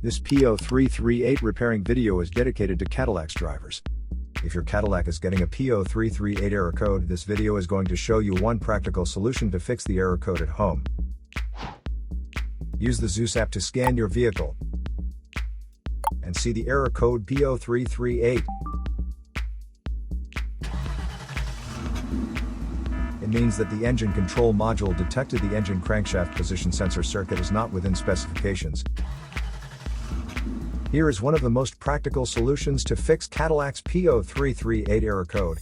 This P0338 repairing video is dedicated to Cadillac's drivers. If your Cadillac is getting a P0338 error code, this video is going to show you one practical solution to fix the error code at home. Use the Zeus app to scan your vehicle and see the error code P0338. It means that the engine control module detected the engine crankshaft position sensor circuit is not within specifications. Here is one of the most practical solutions to fix Cadillac's P0338 error code.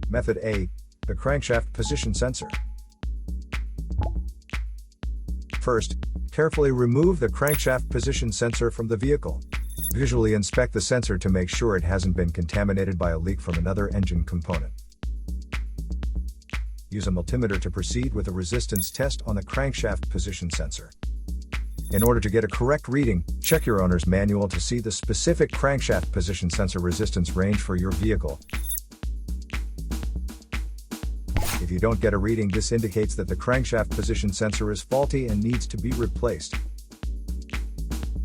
Method A. The crankshaft position sensor. First, carefully remove the crankshaft position sensor from the vehicle. Visually inspect the sensor to make sure it hasn't been contaminated by a leak from another engine component. Use a multimeter to proceed with a resistance test on the crankshaft position sensor. In order to get a correct reading, check your owner's manual to see the specific crankshaft position sensor resistance range for your vehicle. If you don't get a reading, this indicates that the crankshaft position sensor is faulty and needs to be replaced.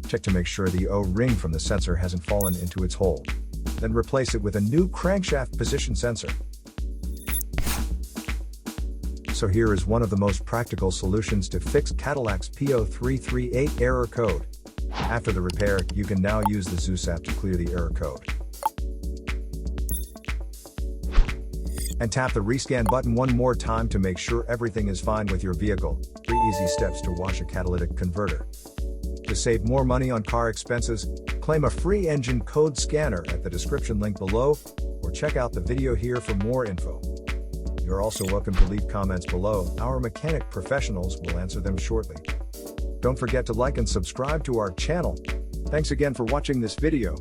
Check to make sure the O-ring from the sensor hasn't fallen into its hole. Then replace it with a new crankshaft position sensor. So here is one of the most practical solutions to fix Cadillac's P0338 error code. After the repair, you can now use the Zeus app to clear the error code. And tap the rescan button one more time to make sure everything is fine with your vehicle. 3 easy steps to wash a catalytic converter. To save more money on car expenses, claim a free engine code scanner at the description link below, or check out the video here for more info. You're also welcome to leave comments below. Our mechanic professionals will answer them shortly. Don't forget to like and subscribe to our channel. Thanks again for watching this video.